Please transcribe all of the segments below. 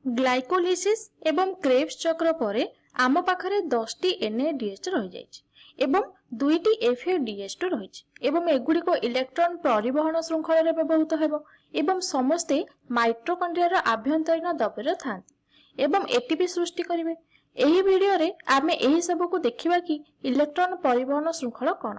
Glycolysis एवं Krebs चक्र पर आम पाखरे 10टी NADH रही जाइछि एवं 2टी FADH2 रही एवं एगुड़िक इलेक्ट्रॉन परिवहन श्रृंखल व्यवहृत हेबो एवं समस्ते माइटोकॉन्ड्रिया रो आभ्यंतरीण दबेर थांती एवं एटीपी सृष्टि करिवे। एही वीडियो रे आमे एही सब को देखिबा कि इलेक्ट्रॉन परिवहन श्रृंखल कोन।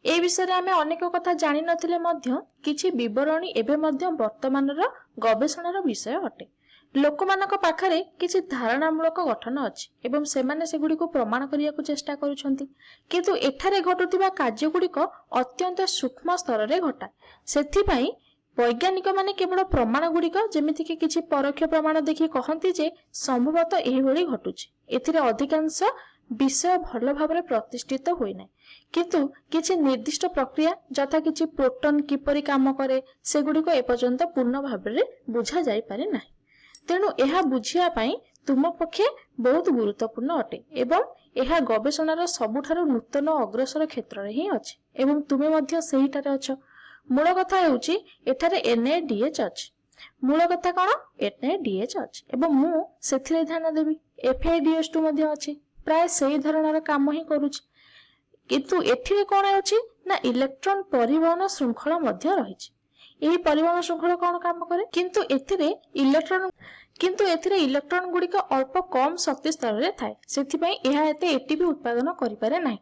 ए विषय रे आमे अनेक कथा जानि नथिले मध्य किछि विवरणी एबे मध्य वर्तमानर गवेषणार विषय अटे। लोकमानक पाखरे किछि धारणामूलक गठन अछि एवं सेमाने सेगुडी को प्रमाण करिया को चेष्टा करूछंती, किंतु एठारे घटुतिबा कार्य गुडीक अत्यंत सूक्ष्म स्तर रे घटा। सेथि पई वैज्ञानिक माने केवल प्रमाण गुडीक जेमिति कि किछि परोक्ष प्रमाण देखि कहंती जे संभवतः एही भली घटुछि। एथिरे अधिकांश विषय भल भाबरे प्रतिष्ठित होई नै, किंतु किछि निर्दिष्ट प्रक्रिया जथा किछि प्रोटॉन किपरि काम करे सेगुडीक एपर्यंत पूर्ण भाबरे बुझा जाई पारे नै। तेणु यह बुझिया पाई तुम पक्षे बहुत गुरुत्वपूर्ण अटे एवं यह गवेषणार सबुठारु नूतन अग्रसर क्षेत्र ही अछि एवं तुमे मध्य सेहिटारे अछ। मूल कथा हेउची एठारे NADH अछि। मूल कथा कोन NADH अछि एवं मु सेथिरे ध्यान देबी। FADH2 मध्य अछि, प्राय सेही धरणार काम ही करूछि, किंतु एथिरे कोन अछि ना इलेक्ट्रॉन परिवहन श्रृंखला मध्य रहिछि। एही परिवहन श्रृंखला कोन काम करे, किंतु एथिरे इलेक्ट्रॉन गुडिक अल्प कम शक्ति स्तर रे थाए, सेथि पई एहा एते एटीपी उत्पादन करि पारे नाही।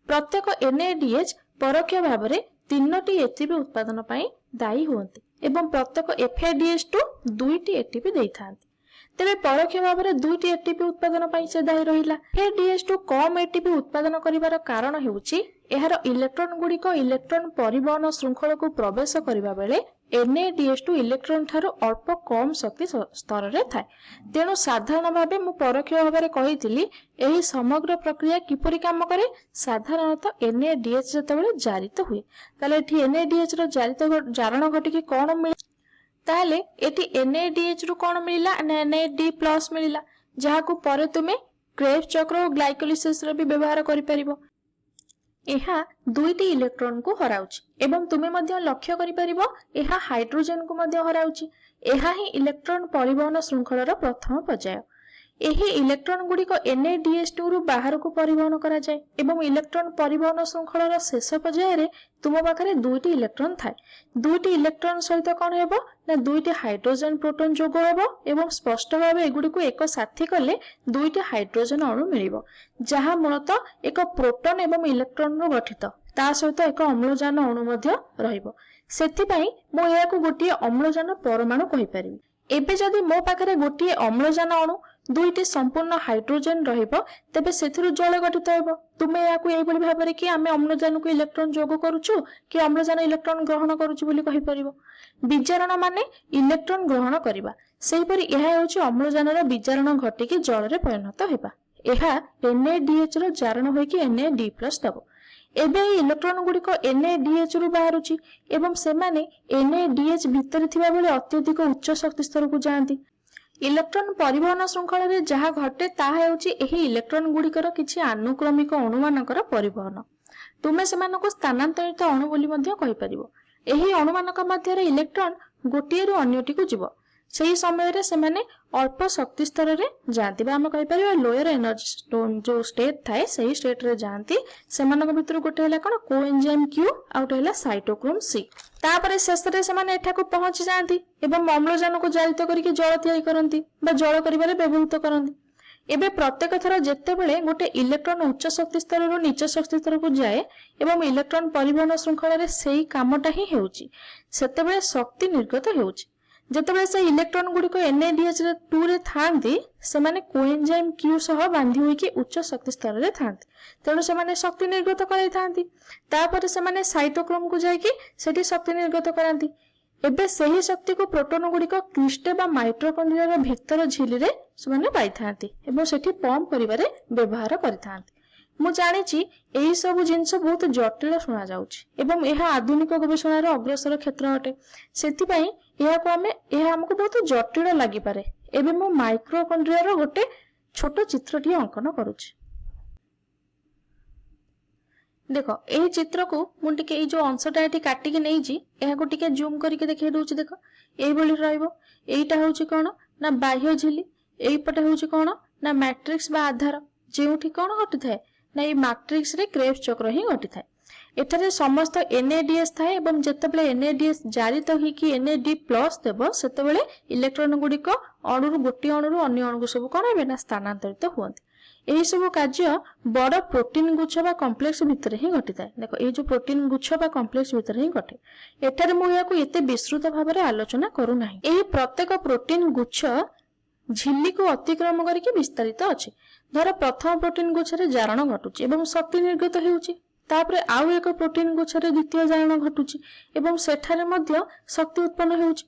प्रत्येक NADH परोक्ष भाबरे 3टी एटीपी उत्पादन पई दायी होंती एवं प्रत्येक FADH2 2टी एटीपी देइथांती। तेबे परोक्ष भाबरे 2टी एटीपी उत्पादन पई से दायी रहिला। FADH2 कम एटीपी उत्पादन करिवार कारण हेउची एहार इलेक्ट्रॉन गुडिक इलेक्ट्रॉन परिवहन श्रृंखला को प्रवेश करिवा बेले NADH2 इलेक्ट्रॉन ठारो अल्प कम शक्ति स्तर रे थाए। तेणु साधारण भाबे मु परोक्ष भाबरे कहिथिली एही समग्र प्रक्रिया किपरि काम करे। साधारणतः NADH जतबेले जारित हुए ताले एठी NADH रो जारण घटी कि कोन मिले, ताले एठी NADH रु कोन मिलिला ना NAD+ मिलिला, जहा को परे तुमे क्रेब्स चक्र और ग्लाइकोलिसिस रे भी व्यवहार करि परिबो। एहा 2टी इलेक्ट्रॉन को हराउछि एवं तुमे मध्य लक्ष्य करि परिबो एहा हाइड्रोजन को मध्य हराउछि। एहा ही इलेक्ट्रॉन परिवहन श्रृंखलार प्रथम पर्याय। एही इलेक्ट्रॉन गुडिक NADH2 रु बाहर को परिवहन करा जाय एवं इलेक्ट्रॉन परिवहन श्रृंखलार शेष पर्याय रे तुम पाखरे 2टी इलेक्ट्रॉन थाए। 2टी इलेक्ट्रॉन सहित कोन हेबो ना 2टी हाइड्रोजन प्रोटॉन जोग हेबो एवं स्पष्ट भाबे एगुडी को एक साथी कले 2टी हाइड्रोजन अणु मिलिबो, जहा मूलतः एक प्रोटॉन एवं इलेक्ट्रॉन रो गठित। ता सहित एक अम्लजान अणु मध्य रहिबो। सेथि पई मो याकू गोटिए अम्लजान परमाणु कहि परिबी। एबे जदि मो पाखरे गोटिए अम्लजान अणु 2टी संपूर्ण हाइड्रोजन रहिबो तेबे सेथिरु जल गठित हेबो। तुमे याकू एई बली भाबरे कि आमे अम्लजान को इलेक्ट्रॉन जोग करूछु कि अम्लजान इलेक्ट्रॉन ग्रहण करूछु बोली कहि परिबो। विजारण माने इलेक्ट्रॉन ग्रहण करिबा, सेहि परि एहा हेउची अम्लजानर विजारण घटी कि जल रे परिणत हेबा। एहा NADH रो जारण होई कि NAD+ दबो। एबे इलेक्ट्रॉन गुडिक NADH रु बाहरुची एवं सेमाने NADH भितर थिबा बेले अत्यधिक उच्च शक्ति स्तर को जांती। इलेक्ट्रॉन परिवहन श्रृंखला रे जहा घटे ताहा हेउची एही इलेक्ट्रॉन गुडिकर किछि आनुक्रमिक अणुमानकर परिवहन। तुमे सेमानको स्थानांतरित अणु बोली मध्य कहि परिबो। एही अणुमानक मध्य रे इलेक्ट्रॉन गोटिए रु अन्यटी को जिवो। सेही समय रे सेमाने अल्प शक्ति स्तर रे जांती बा हम कहि परिबो लोअर एनर्जी जो स्टेट थाए सेही स्टेट रे जांती। सेमानक भितर गोटे हला कोन कोएंजाइम Q आउट हला साइटोक्रोम C। तापरे शेष रे सेमाने एठा को पहुंची जांती एवं अम्लजान को जारित करिके जल तयारी करंती बा जल करिबारे व्यवहृत करंती। एबे प्रत्येक थर जेतेबेले गोटे इलेक्ट्रॉन उच्च शक्ति स्तर रो नीच शक्ति स्तर को जाए एवं इलेक्ट्रॉन परिवहन श्रृंखला रे सेही कामटा ही हेउची, सेतेबेले शक्ति निर्गत हेउची। जेतेबेले से इलेक्ट्रॉन गुडिक NADH2 रे थांती सेमाने कोएंजाइम Q सह बांधी होई कि उच्च शक्ति स्तर रे थांती, तेणु सेमाने शक्ति निर्गत कराई थांती। तापरे सेमाने साइटोक्रोम को जाई कि सेठी शक्ति निर्गत करांती। एबे सेही शक्ति को प्रोटॉन गुडिक क्रिस्टे बा माइटोकॉन्ड्रिया रो भीतर झिली रे सेमाने पाई थांती एवं सेठी पंप करिवारे व्यवहार करि थांती। मु जानिछि एही सब जिंस बहुत जटिल सुना जाउछि एवं एहा आधुनिक गवेषणार अग्रसर क्षेत्र अटे। सेथि पई एहा हमको बहुत जटिल लागि पारे। एबे मु माइटोकॉन्ड्रिया रो गोटे छोट चित्रटी अंकन करूछि। देखो एही चित्र को मु टिके ए जो अंशटा एठी काटी के नै जी एहा को टिके जूम करके देखै दउछि। देखो एही बोली रहइबो। एईटा होउछि कोन ना बाह्य झिली एईपटे हूँ कौन ना मैट्रिक्स बा आधार जोठी कौन घटी थाए ना ये मैट्रिक्स रे क्रेब्स चक्र ही घटी थाए। एठारे समस्त एनएडीएस थाए एवं जेतेबेले एनएडीएस जारी तो ही कि एनएडी प्लस देबो सेतेबेले इलेक्ट्रॉन गुड़िक अणुरु गोटे अणुरु अन्य अणु को सब कौन हेबे ना स्थानांतरित हुअन्ति। एही सब कार्य बड़ प्रोटीन गुच्छ बा कॉम्प्लेक्स भितर ही घटी थाए। देखो ए जो प्रोटीन गुच्छ बा कॉम्प्लेक्स भितर ही घटे। एठारे मु याकू एते विस्तृत भाव में आलोचना करू नाही। एही प्रत्येक प्रोटीन गुच्छ झिल्ली को अतिक्रम करके विस्तारित अछि। धर प्रथम प्रोटीन गुच्छरे जारण घटुची एवं शक्ति निर्गत हेउची, तापरे आउ एक प्रोटीन गुच्छरे द्वितीय जारण घटुची एवं सेठारे मध्य शक्ति उत्पन्न हेउची।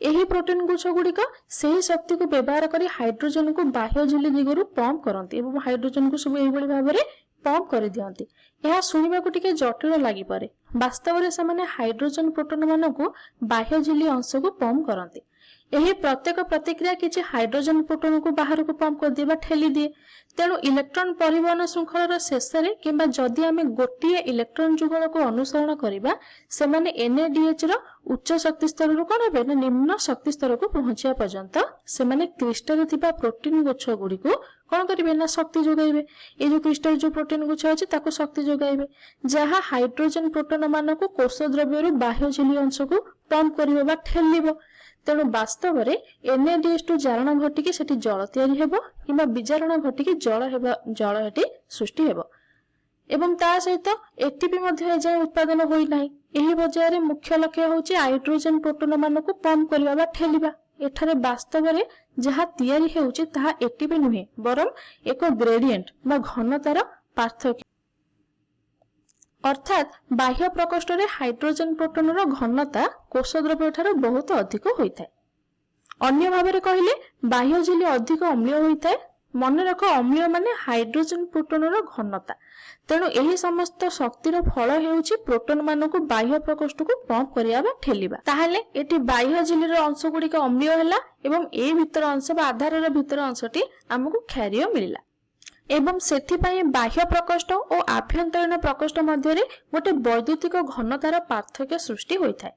एही प्रोटीन गुच्छ गुड़िक सही शक्ति को व्यवहार करी हाइड्रोजन को बाह्य झिल्ली दिगरु पंप करंती एवं हाइड्रोजन को सब एही भली भाबरे पंप कर दियंती। यह सुनिबा को टिके जटिल लागि पारे। वास्तव में से हाइड्रोजन प्रोटॉन मान को बाह्य झिल्ली अंश को पंप करंती। यही प्रत्येक प्रतिक्रिया किसी हाइड्रोजन प्रोटॉन को बाहर को पंप कर दिए ठेली दिए। तेणु इलेक्ट्रॉन परिवहन श्रृंखलार शेष में किंबा जदि आम गोटे इलेक्ट्रॉन जुगल को अनुसरण करवा से एनएडीएच रो उच्च शक्ति स्तर कौन हे ना निम्न शक्ति स्तर को पहुंचा पर्यंत से क्रिस्टल प्रोटीन गुच्छ गुड़ी को कौन करेंगे ना शक्ति जोगाइबे। ये जो क्रिस्टल जो प्रोटीन गुच्छ अच्छी ताको शक्ति जोगाइबे जहाँ हाइड्रोजन प्रोटॉन मान को कोष द्रव्य बाह्य झिल्ली अंश को पंप कर ठेलिब। तेणु वास्तव में एनएडीएस जारण घटिकी सेठी जल तैयारी हेबो किंबा विजारण घटिकी जल हेटी सृष्टि हेबो एवं ता सहित एटीपी मध्ये एजाय उत्पादन होई नाही। एही बजाय मुख्य लक्ष्य होची हाइड्रोजन प्रोटॉन मान को पंप करबा बा ठेलिबा। एठारे वास्तव में जहाँ तैयारी हेउची ताहा एटीपी नुहे बरम एक ग्रेडिएंट बा घनतार पार्थक्य, अर्थात बाह्य प्रकोष्ठ रे हाइड्रोजन प्रोटॉन रो घनता कोष द्रव्य ठारो बहुत अधिक होइथाय। अन्य भाबरे कहिले बाह्य झिल्ली अधिक अम्लीय होइथाय। मन रख अम्लीय माने हाइड्रोजन प्रोटॉन रो घनता। तेणु एही समस्त शक्तिर फल हेउची प्रोटॉन मान को बाह्य प्रकोष्ठ को पंप करिया बा ठेलिबा। ताहाले एटी बाह्य झिल्ली रो अंश गुडी का अम्लीय हैला एवं ए भीतर अंश बा आधार रो भीतर अंशटी हमकु क्षारीय मिलिला एवं सेथिपाई बाह्य प्रकोष्ठ और आभ्यंतरीण प्रकोष्ठ मध्य गोटे वैद्युतिक घनतार पार्थक्य सृष्टि होइथाय।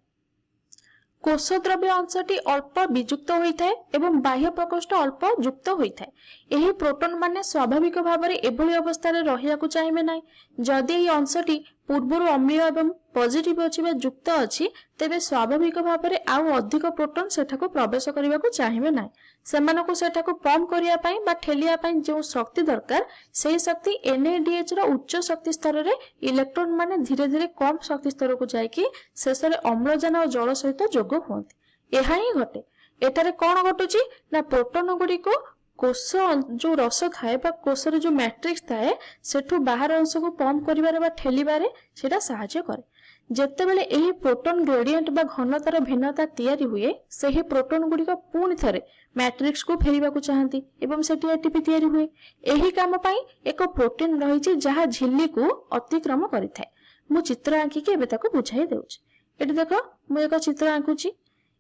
कोष द्रव्य अंशटी अल्प विजुक्त होइथाय एवं बाह्य प्रकोष्ठ अल्प युक्त होइथाय। एही प्रोटॉन माने स्वाभाविक भाव में एभली अवस्था रे रहियाकु चाहिबे नाही। जदि एही अंशटी पूर्वरु अम्लीय एवं पॉजिटिव अछि बा युक्त अछि तेबे स्वाभाविक भाव में आउ अधिक प्रोटॉन सेठाको प्रवेश करिबाकु चाहिबे नाही। सेमानको सेठाको पंप करिया पई बा ठेलिया पई जो शक्ति दरकार सेही शक्ति एनएडीएच रो उच्च शक्ति स्तर रे इलेक्ट्रॉन माने धीरे धीरे कम शक्ति स्तर को जायकी शेष रे अम्लजान और जल सहित जोग होंती। एहा ही घटे। एटारे कोन घटुची ना प्रोटॉन गुडी को कोष जो रस थाए बा कोष रे जो मैट्रिक्स थाए सेठु बाहर अंश को पंप करिबारे बा ठेलिबारे सेटा सहायता करे। जेतेबेले एही प्रोटॉन ग्रेडिएंट बा घनतार भिन्नता तैयारी हुए सेही प्रोटॉन गुडी पुणी थरे मैट्रिक्स को फेरिबा को चाहती एवं सेठी एटीपी तैयारी हुए। एही काम पई एक प्रोटीन रहिछि जहा झिल्ली को अतिक्रम करिथाय। मु चित्र आंकी के एबे ताको बुझाई देउछि। एठी देखो मु एक चित्र आंकुछि।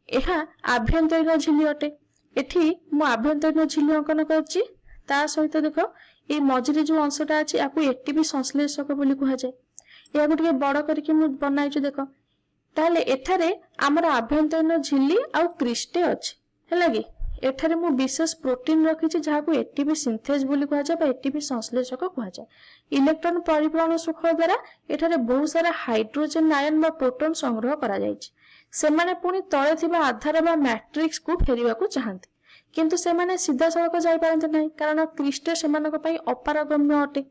एहा आभ्यंतरीण झिल्ली अटे। एठी मु आभ्यंतरीण झिल्ली अंकन करछि। ता सहित देखो ए मझिरे जो अंशटा अछि आकु एटीपी संश्लेषक बोली कुहा जाय। या गोटे बड़ करके मु बनाइछु देखो। ताले एठारे हमर आभ्यंतरीण झिल्ली आ क्रिस्टे अछि हैला कि एठारे मु विशेष प्रोटीन रखिछि जाहाकु एटीपी सिंथेज बोली कुहा जाय बा एटीपी संश्लेषक कुहा जाय। इलेक्ट्रॉन परिवहन श्रृंखला द्वारा एठारे बहुत सारा हाइड्रोजन आयन बा प्रोटॉन संग्रह करा जायछि। सेमाने पुनी तळे थिबा आधार बा मैट्रिक्स को फेरिबाकु चाहंती किंतु सेमाने सीधा सड़क जाई पारंते नाही कारण क्रिस्टे सेमानक पई अपारगम्य अटे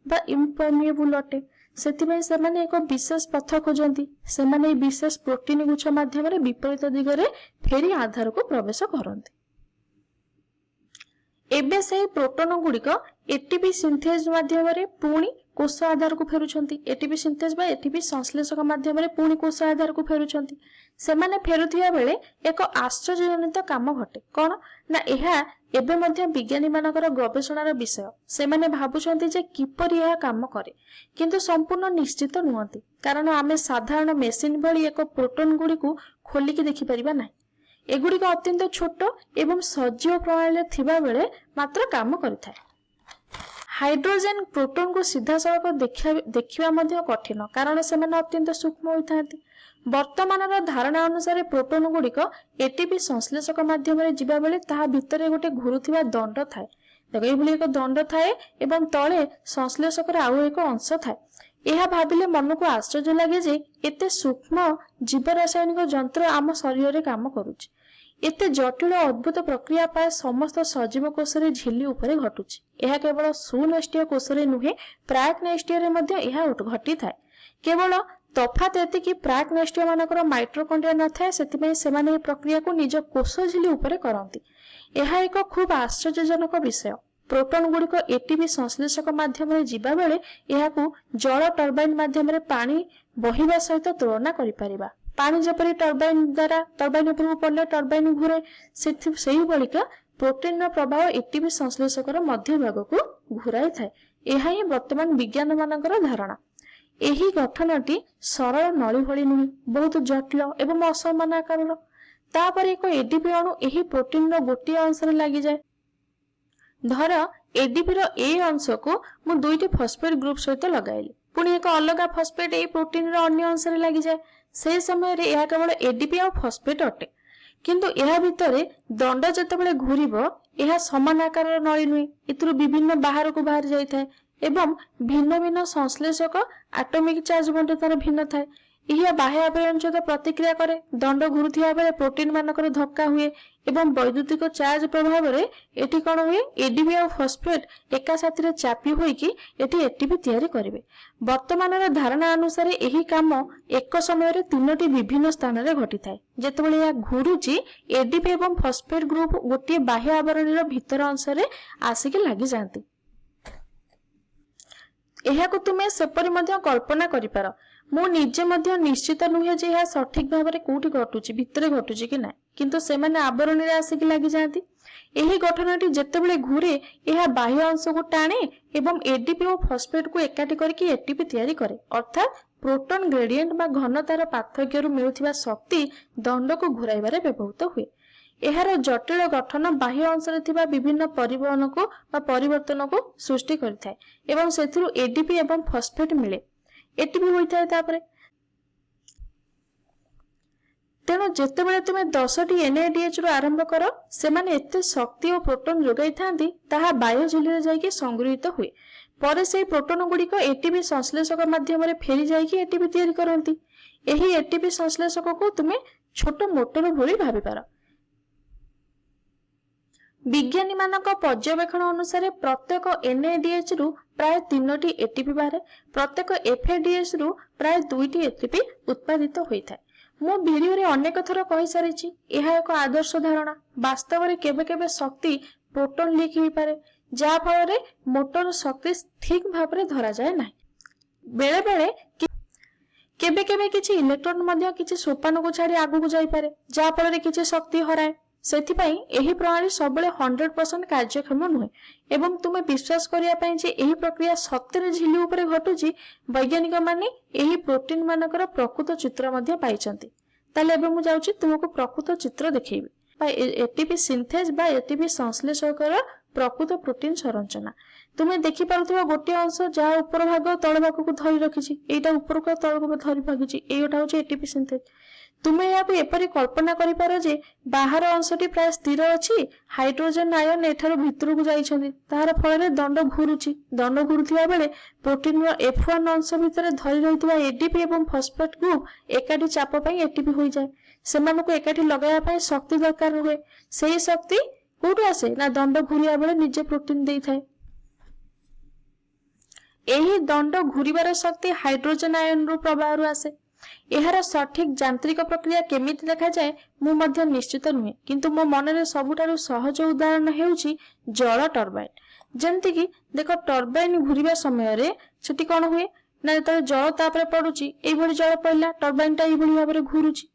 बा इम्परमिएबल अटे। सेतिबाई सेमाने एक विशेष पथ खोजंती। सेमाने विशेष प्रोटीन गुच्छ माध्यम रे विपरीत दिगरे फेरी आधार को प्रवेश करंती। एबे से प्रोटॉन गुड़िक एटीपी सिंथेज माध्यम रे पुणी कोष आधार को फेरुछंती। एटीपी सिंथेज बा एटीपी संश्लेषक माध्यम रे पुणी कोष आधार को फेरुछंती। सेमाने फेरुथिया बेले एक आश्चर्यजनित काम घटे। कोन ना एहा एबे मध्य विज्ञानी मानकर गवेषणार विषय। सेमाने भाबुछंती जे किपरि एहा काम करे किंतु संपूर्ण निश्चित नुहंती कारण आमे साधारण मेसिन भली एक प्रोटॉन गुडी को खोली के देखि परिबा नाही। एगुडी का अत्यंत छोट एवं सजीव प्रणाली थिबा बेले मात्र काम करिथाय। हाइड्रोजेन प्रोटोन को सीधा सड़क देखा कठिन कारण से अत्यंत सूक्ष्म होता है। वर्तमान धारणा अनुसार प्रोटोन गुड़िक एटीपी संश्लेषक माध्यम जीवा बेले ताहा भितर गोटे घुरुथिबा दंड थाए। देखो ये एक दंड थाए एवं तले संश्लेषक आउ एक अंश थाए। यह भाविले मन को आश्चर्य लगे जे एते सूक्ष्म जीव रासायनिक जंत्र आम शरीर काम करुछि। एते जटिल अद्भुत प्रक्रिया प्राय समस्त सजीव कोष झिल्ली उपरे घटुछि। यह केवल सुनेष्टीय कोष नुहे प्राक्नेष्टीय घटी थाए। केवल तफात एति कि प्राक्नेष्टीय मानकर माइट्रोकॉन्ड्रिया न थाए, सेतिपई सेमाने ए प्रक्रिया को निज कोष झिल्ली उपरे करंती। यह एक खूब आश्चर्यजनक विषय। प्रोटॉन गुड़िक एटीपी संश्लेषक माध्यम जीवा बेले यहाकू जल टर्बाइन माध्यम पानी बहिबा सहित तुलना करि परिबा। पानी जपरी टर्बाइन द्वारा टर्बाइन उपरକୁ पड़ले टर्बाइन घुरे सेही बलिका प्रोटीन प्रभाव एटीपी संश्लेषकर मध्य भाग को घुराई थाए। यह ही वर्तमान विज्ञान मानकर धारणा। एही गठनटी सरल नली भली नुहे, बहुत जटिल एवं असमान आकार। तापर एक एडीपी अणु एही प्रोटीन गोटे अंश लगी जाए। धर एडीपी ए अंश को मु दुईटी फॉस्फेट ग्रुप सहित लगाइली, पुणी एक अलग फॉस्फेट ए प्रोटीन अन्य अंश लगी जाए। से समय रे यह केवल एडीपी और फॉस्फेट अटे, किंतु यह भितर दंड जेतेबेले घूरिबो यह समान आकार नली नुहे, इतरु विभिन्न बाहर को बाहर जाई थाए एवं भिन्न भिन्न संश्लेषक एटॉमिक चार्ज बंटे तार भिन्न थाए। यह बाह्य आवेदन सहित प्रतिक्रिया करे। दंड घुरुथिबा बेले प्रोटीन मानकर धक्का हुए एवं वैद्युतिक चार्ज प्रभाव रे एटी कौन हुए एडीपी और फॉस्फेट एका साथी चापी होइकी एटी एटीपी तैयारी करिवे। वर्तमान धारणा अनुसार यही काम एक समय रे तीनोटी विभिन्न स्थान रे घटी थाए। जेतेबेले यह घुरुची एडीपी एवं फॉस्फेट ग्रुप गोटे बाह्य आवरण भीतर अंश रे आसिक लागि जांती। एहाकु तुमे सेपरि मध्य कल्पना करिपार। मु निजे मध्य निश्चित नुहे जे यह सठिक भाव में कोठी घटुची भितरे घटुची कि ना, किंतु सेमाने आवरण रे आसिक लागि जांती। एही गठनटी जेतेबेले घुरे यह बाह्य अंश को टाणे एवं एडीपी और फॉस्फेट को एकाठी करके एटीपी तैयारी करे। अर्थात प्रोटॉन ग्रेडिएंट बा घनतार पार्थक्य रु मिलुथिबा शक्ति दंड को घुराइबारे व्यवहृत हुए। एहार जटिल गठन बाह्य अंश रे थिबा विभिन्न परिवहन को बा परिवर्तन को सृष्टि करिथाय एवं सेथिरु एडीपी एवं फॉस्फेट मिले, एटीपी होइथाय। तापरे तेणु जेतेबेले तुमे 10टी एनएडीएच रु आरंभ कर सेमाने एते शक्ति और प्रोटॉन जोगाई थांती ताहा बाह्य झिल्ली रे जाईकी संग्रहित हुए। परे से प्रोटॉन गुड़िक एटीपी संश्लेषक माध्यम रे फेरी जाईकी एटीपी तैयारी करंती। एही एटीपी संश्लेषक को तुमे छोट मोटर भली भाबी पार। विज्ञानी मानक पर्यवेक्षण अनुसार प्रत्येक एनएडीएच रु प्राय 3टी एटीपी बाहर, प्रत्येक एफएडीएच रु प्राय 2टी एटीपी उत्पादित होइथाय। मो वीडियो रे अनेक थर कहि सारिछि यह एक आदर्श धारणा। वास्तव रे केबे केबे शक्ति प्रोटॉन लीक होई पारे, जा फल रे मोटर शक्ति ठीक भाव रे धरा जाय नाही। बेले बेले केबे केबे किछि इलेक्ट्रॉन मध्य किछि सोपान को छाडी आगु को जाई पारे, जा फल रे किछि शक्ति हराए। सेथिपाई एही प्रणाली सबले 100% कार्यक्षम नुहे एवं तुमे विश्वास करिया पई जे एही प्रक्रिया सत्य झिल्ली उपरे घटुची। वैज्ञानिक माने एही प्रोटीन मानकर प्रकृत चित्र मध्य पाइचंती। ताले एबे मु जाउची तुमको प्रकृत चित्र देखैबी बा एटीपी सिंथेज बा एटीपी संश्लेषकर प्रकृत प्रोटीन संरचना। तुमे देखि पारुथबा गोटे अंश जहा ऊपर भाग तळ भाग को धरि रखिछि, एटा ऊपर को तळ को धरि भागिछि, एटा होची एटीपी सिंथेज। तुमे या एपरी कल्पना करि पारो जे बाहर अंशटी प्राय स्थिर अछि, हाइड्रोजन आयन एठारो भितर को जाइछन्ती, ताहार फल रे दंड घुरुछि। दंड घुरुथिबा बेले प्रोटीन रो F1 अंश भितर धरि रहितबा एडीपी एवं फॉस्फेट ग्रुप एकाठी चाप पई एटीपी होई जाय। सेमानको एकाठी लगाया पई शक्ति दरकार हुए। सेही शक्ति कोठु आसे ना दंड घुरिया बेले निजे प्रोटीन देई थाए। एही दंड घुरिबार शक्ति हाइड्रोजन आयन रो प्रवाह रु आसे। एहार सठिक यांत्रिक प्रक्रिया केमिति देखा जाए मु मध्य निश्चित नुहे, किंतु मो मन रे सबुठारु सहज उदाहरण हेउची जल टर्बाइन। जेमति कि देख टर्बाइन घुरिबा समय रे सेठी कोन हुए ना त जल तापरे पडुची, एई भली जल पइला टर्बाइन ता एई भली भाबरे घुरुची।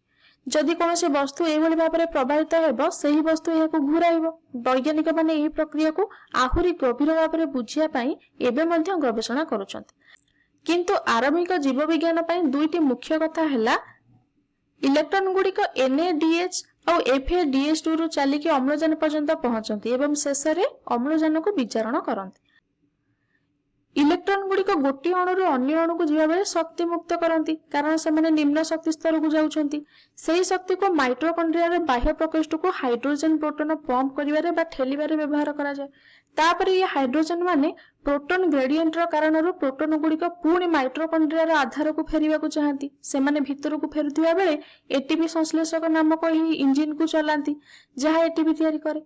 जदि कोनोसी वस्तु एई भली भाबरे प्रभावित हेबो सेही वस्तु एहाकु घुराइबो। वैज्ञानिक माने एही प्रक्रिया को आहुरी गभीर भाबरे बुझिया पई एबे मध्य गवेषणा करूछन्ति। किंतु आरंभिक जीव विज्ञान पई दुईटी मुख्य कथा हैला इलेक्ट्रॉन गुड़िक एनएडीएच और एफएडीएच2 रु चलिकी अम्लजान पर्यंत पहुंचती एवं शेष रे अम्लजान को विचारण करती। इलेक्ट्रॉन गुड़िक गोटे अणुर अन्य अणु को जीवा बेले शक्ति मुक्त करती कारण से निम्न शक्ति स्तर को जाउछंती। सेही शक्ति को माइटोकॉन्ड्रिया बाह्य प्रकोष्ठ को हाइड्रोजन प्रोटोन पंप करिवारे बा ठेलिबारे व्यवहार करा जाय। तापरे ये हाइड्रोजन माने प्रोटोन ग्रेडिएंट रो कारणरू प्रोटोन गुड़िक पुणी माइटोकॉन्ड्रिया आधार को फेरिबा को चाहती। सेमाने भितर को फेरुथिबा बेले एटीपी संश्लेषक नामक ही इंजिन को चलांती जहाँ एटीपी तैयारी करे।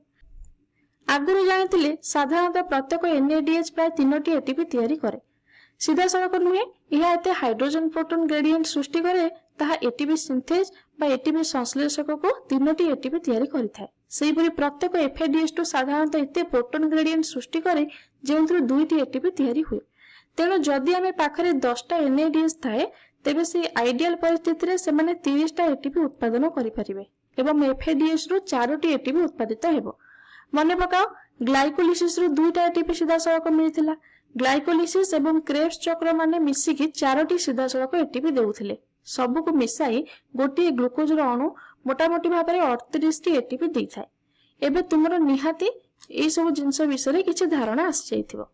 आगुरी जानिथिले साधारणतः प्रत्येक एनएडीएच प्राय 3टी एटीपी तैयारी करे। सीधा सड़क नुहे यह एते हाइड्रोजन प्रोटोन ग्रेडिएंट सृष्टि करे ताहा एटीपी सिंथेज बा एटीपी संश्लेषक को 3टी एटीपी तैयारी करिथाय। सेहिपरि प्रत्येक एफएडीएच साधारणतः एते प्रोटोन ग्रेडिएंट सृष्टि करे जेउंथि 2टी एटीपी तैयारी हुए। तेणु जदि आमे पाखरे 10टा एनएडीएच थाए तेबे से आइडियल परिस्थिति रे सेमाने 30टा एटीपी उत्पादन करि परिबे एवं एफएडीएच रु 4टी एटीपी उत्पादित हेबो। मने पकाओ ग्लाइकोलिसिस रु 2टा एटीपी सीधा सड़क मिलथिला। ग्लाइकोलिसिस एवं क्रेब्स चक्र माने मिसिकी 4टी सीधा सड़क एटीपी देउथिले। सबु को मिसाई गोटे ग्लूकोज रो अणु मोटामोटी भाबरे 38टी एटीपी देइथाय। एबे तुमरो निहाती एई सब जिंस विषय किछि धारणा आसी जाइथिबो।